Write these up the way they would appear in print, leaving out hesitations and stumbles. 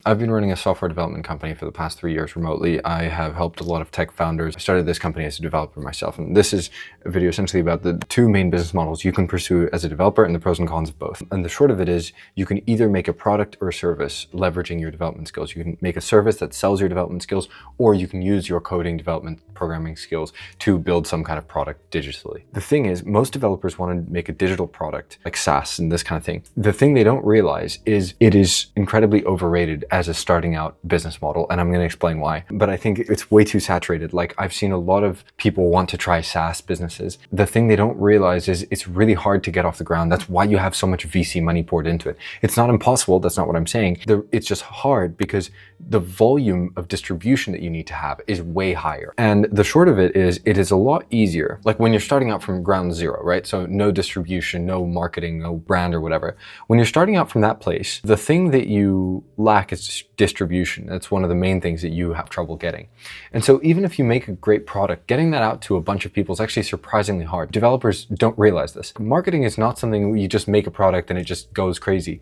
I've been running a software development company for the past 3 years remotely. I have helped a lot of tech founders. I started this company as a developer myself, and this is a video essentially about the two main business models you can pursue as a developer and the pros and cons of both. And the short of it is you can either make a product or a service leveraging your development skills. You can make a service that sells your development skills, or you can use your coding, development, programming skills to build some kind of product digitally. The thing is, most developers want to make a digital product like SaaS and this kind of thing. The thing they don't realize is it is incredibly overrated as a starting out business model, and I'm going to explain why. But I think it's way too saturated. Like, I've seen a lot of people want to try SaaS businesses. The thing they don't realize is it's really hard to get off the ground. That's why you have so much VC money poured into it. It's not impossible. That's not what I'm saying. It's just hard because the volume of distribution that you need to have is way higher. And the short of it is a lot easier. Like when you're starting out from ground zero, right? So no distribution, no marketing, no brand or whatever. When you're starting out from that place, the thing that you lack is distribution. That's one of the main things that you have trouble getting. And so even if you make a great product, getting that out to a bunch of people is actually surprisingly hard. Developers don't realize this. Marketing is not something where you just make a product and it just goes crazy.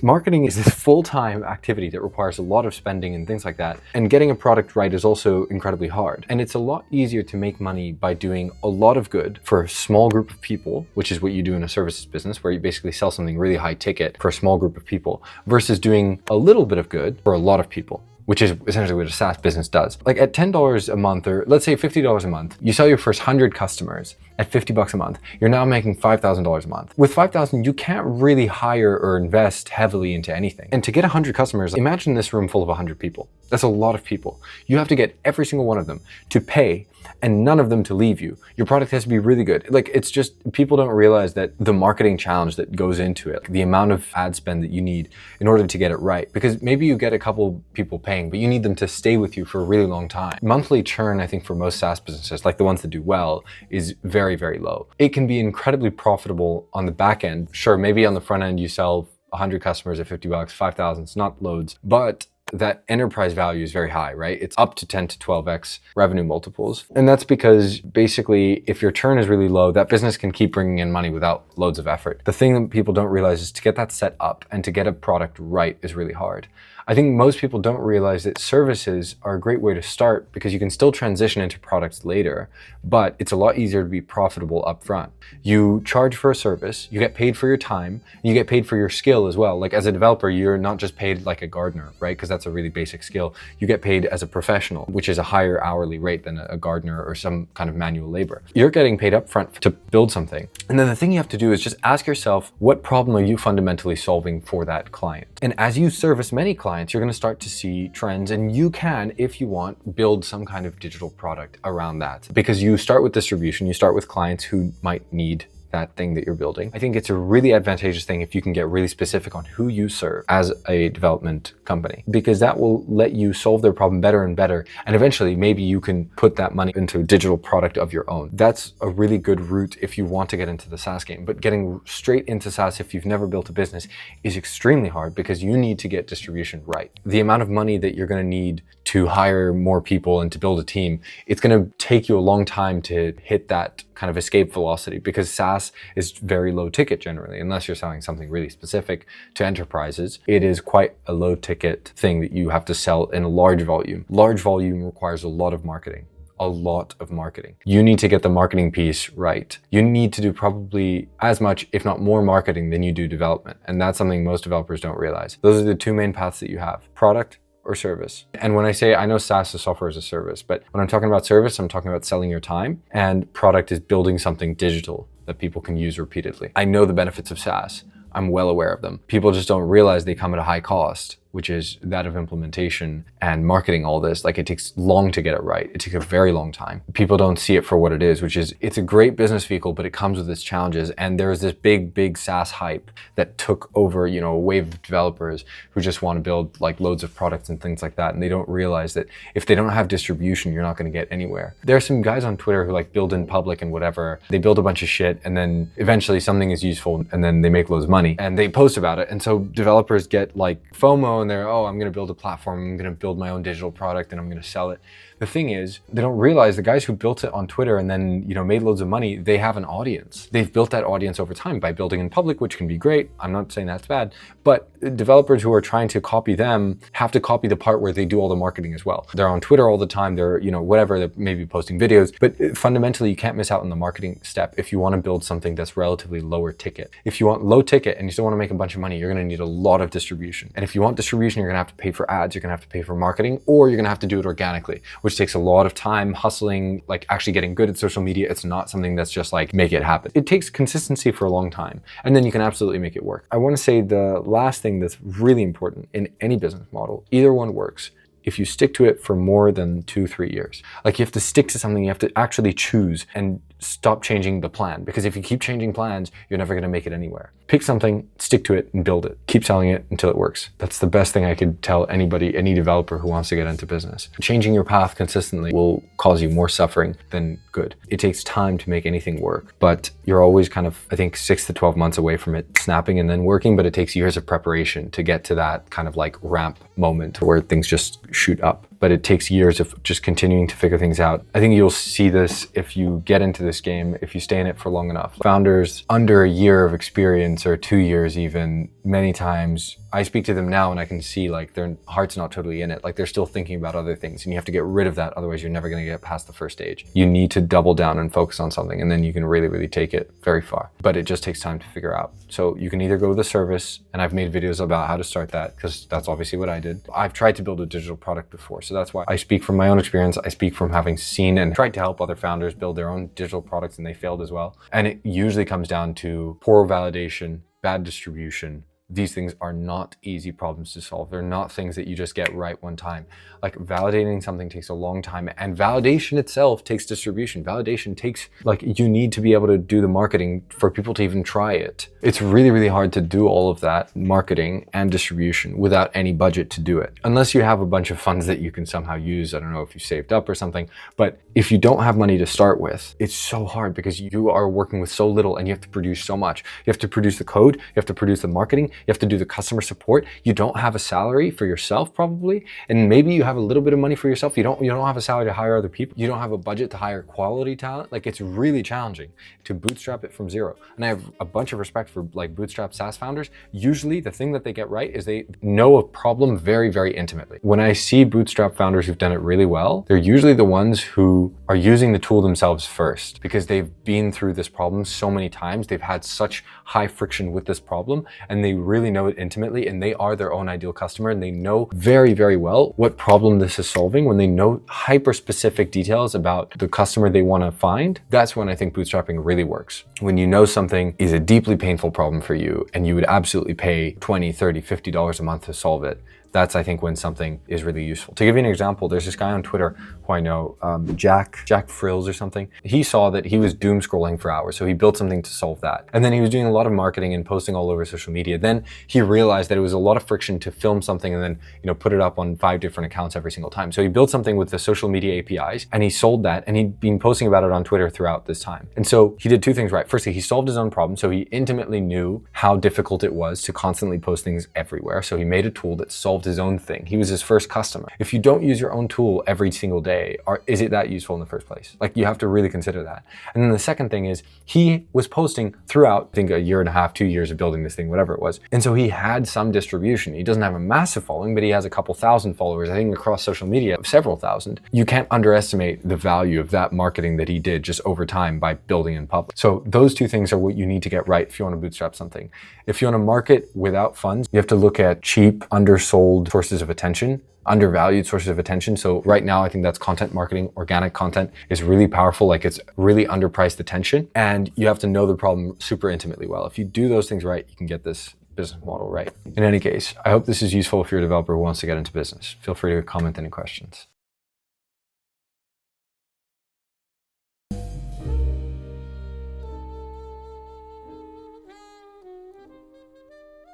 Marketing is this full-time activity that requires a lot of spending and things like that. And getting a product right is also incredibly hard. And it's a lot easier to make money by doing a lot of good for a small group of people, which is what you do in a services business, where you basically sell something really high ticket for a small group of people, versus doing a little bit of good for a lot of people, which is essentially what a SaaS business does. Like at $10 a month, or let's say $50 a month, you sell your first 100 customers at $50 a month. You're now making $5,000 a month. With $5,000, you can't really hire or invest heavily into anything. And to get 100 customers, imagine this room full of 100 people. That's a lot of people. You have to get every single one of them to pay and none of them to leave you. Your product has to be really good. Like, it's just, people don't realize that the marketing challenge that goes into it, the amount of ad spend that you need in order to get it right. Because maybe you get a couple people paying, but you need them to stay with you for a really long time. Monthly churn, I think for most SaaS businesses, like the ones that do well, is very, very low. It can be incredibly profitable on the back end. Sure, maybe on the front end you sell 100 customers at $50, 5,000, it's not loads, but that enterprise value is very high, right? It's up to 10 to 12x revenue multiples. And that's because basically if your churn is really low, that business can keep bringing in money without loads of effort. The thing that people don't realize is to get that set up and to get a product right is really hard. I think most people don't realize that services are a great way to start because you can still transition into products later, but it's a lot easier to be profitable up front. You charge for a service, you get paid for your time, and you get paid for your skill as well. Like as a developer, you're not just paid like a gardener, right? Because that's a really basic skill. You get paid as a professional, which is a higher hourly rate than a gardener or some kind of manual labor. You're getting paid up front to build something. And then the thing you have to do is just ask yourself, what problem are you fundamentally solving for that client? And as you service many clients, you're going to start to see trends, and you can, if you want, build some kind of digital product around that. Because you start with distribution, you start with clients who might need that thing that you're building. I think it's a really advantageous thing if you can get really specific on who you serve as a development company, because that will let you solve their problem better and better. And eventually, maybe you can put that money into a digital product of your own. That's a really good route if you want to get into the SaaS game. But getting straight into SaaS, if you've never built a business, is extremely hard because you need to get distribution right. The amount of money that you're going to need to hire more people and to build a team, it's going to take you a long time to hit that kind of escape velocity, because SaaS is very low ticket generally, unless you're selling something really specific to enterprises. It is quite a low ticket thing that you have to sell in a large volume. Large volume requires a lot of marketing. A lot of marketing. You need to get the marketing piece right. You need to do probably as much, if not more marketing than you do development. And that's something most developers don't realize. Those are the two main paths that you have: product or service. And when I say, I know SaaS is software as a service, but when I'm talking about service, I'm talking about selling your time, and product is building something digital that people can use repeatedly. I know the benefits of SaaS. I'm well aware of them. People just don't realize they come at a high cost, which is that of implementation and marketing all this. Like, it takes long to get it right. It takes a very long time. People don't see it for what it is, which is, it's a great business vehicle, but it comes with its challenges. And there's this big SaaS hype that took over, a wave of developers who just want to build like loads of products and things like that. And they don't realize that if they don't have distribution, you're not going to get anywhere. There are some guys on Twitter who like build in public and whatever. They build a bunch of shit, and then eventually something is useful, and then they make loads of money and they post about it. And so developers get like FOMO, go and they're, oh, I'm going to build a platform, I'm going to build my own digital product and I'm going to sell it. The thing is, they don't realize the guys who built it on Twitter and then, made loads of money, they have an audience. They've built that audience over time by building in public, which can be great. I'm not saying that's bad, but developers who are trying to copy them have to copy the part where they do all the marketing as well. They're on Twitter all the time. They're, whatever, they're maybe posting videos, but fundamentally you can't miss out on the marketing step if you want to build something that's relatively lower ticket. If you want low ticket and you still want to make a bunch of money, you're going to need a lot of distribution. And if you want distribution, you're going to have to pay for ads, you're going to have to pay for marketing, or you're going to have to do it organically, which takes a lot of time, hustling, like actually getting good at social media. It's not something that's just like make it happen. It takes consistency for a long time, and then you can absolutely make it work. I want to say the last thing that's really important in any business model, either one works, if you stick to it for more than 2-3 years. Like you have to stick to something, you have to actually choose and stop changing the plan, because if you keep changing plans, you're never going to make it anywhere. Pick something, stick to it, and build it. Keep selling it until it works. That's the best thing I could tell anybody, any developer who wants to get into business. Changing your path consistently will cause you more suffering than good. It takes time to make anything work, but you're always kind of, I think, 6 to 12 months away from it snapping and then working, but it takes years of preparation to get to that kind of like ramp moment where things just shoot up. But it takes years of just continuing to figure things out. I think you'll see this if you get into this game, if you stay in it for long enough. Founders under a year of experience or 2 years even, many times, I speak to them now and I can see like their heart's not totally in it. Like they're still thinking about other things, and you have to get rid of that. Otherwise you're never going to get past the first stage. You need to double down and focus on something, and then you can really, really take it very far. But it just takes time to figure out. So you can either go with a service, and I've made videos about how to start that because that's obviously what I did. I've tried to build a digital product before, so that's why I speak from my own experience. I speak from having seen and tried to help other founders build their own digital products, and they failed as well. And it usually comes down to poor validation, bad distribution. These things are not easy problems to solve. They're not things that you just get right one time. Like validating something takes a long time, and validation itself takes distribution. Validation takes, like, you need to be able to do the marketing for people to even try it. It's really, really hard to do all of that marketing and distribution without any budget to do it. Unless you have a bunch of funds that you can somehow use. I don't know if you saved up or something, but if you don't have money to start with, it's so hard because you are working with so little and you have to produce so much. You have to produce the code, you have to produce the marketing, you have to do the customer support. You don't have a salary for yourself probably, and maybe you have a little bit of money for yourself. You don't have a salary to hire other people. You don't have a budget to hire quality talent. Like, it's really challenging to bootstrap it from zero. And I have a bunch of respect for like bootstrap SaaS founders. Usually the thing that they get right is they know a problem very, very intimately. When I see bootstrap founders who've done it really well, they're usually the ones who are using the tool themselves first because they've been through this problem so many times. They've had such high friction with this problem, and they really know it intimately, and they are their own ideal customer, and they know very, very well what problem this is solving. When they know hyper specific details about the customer they want to find, that's when I think bootstrapping really works. When you know something is a deeply painful problem for you and you would absolutely pay $20, $30, $50 a month to solve it, that's, I think, when something is really useful. To give you an example, there's this guy on Twitter who I know, Jack Frills or something. He saw that he was doom scrolling for hours, so he built something to solve that. And then he was doing a lot of marketing and posting all over social media. Then he realized that it was a lot of friction to film something and then, put it up on 5 different accounts every single time. So he built something with the social media APIs, and he sold that, and he'd been posting about it on Twitter throughout this time. And so he did 2 things right. Firstly, he solved his own problem, so he intimately knew how difficult it was to constantly post things everywhere. So he made a tool that solved his own thing. He was his first customer. If you don't use your own tool every single day, is it that useful in the first place? Like, you have to really consider that. And then the second thing is he was posting throughout, I think, 1.5 years, 2 years of building this thing, whatever it was. And so he had some distribution. He doesn't have a massive following, but he has a couple thousand followers, I think, across social media, several thousand. You can't underestimate the value of that marketing that he did just over time by building in public. So those 2 things are what you need to get right if you want to bootstrap something. If you want to market without funds, you have to look at cheap, undersold sources of attention, undervalued sources of attention. So right now, I think that's content marketing. Organic content is really powerful. Like, it's really underpriced attention, and you have to know the problem super intimately well. If you do those things right, you can get this business model right. In any case, I hope this is useful if you're a developer who wants to get into business. Feel free to comment any questions.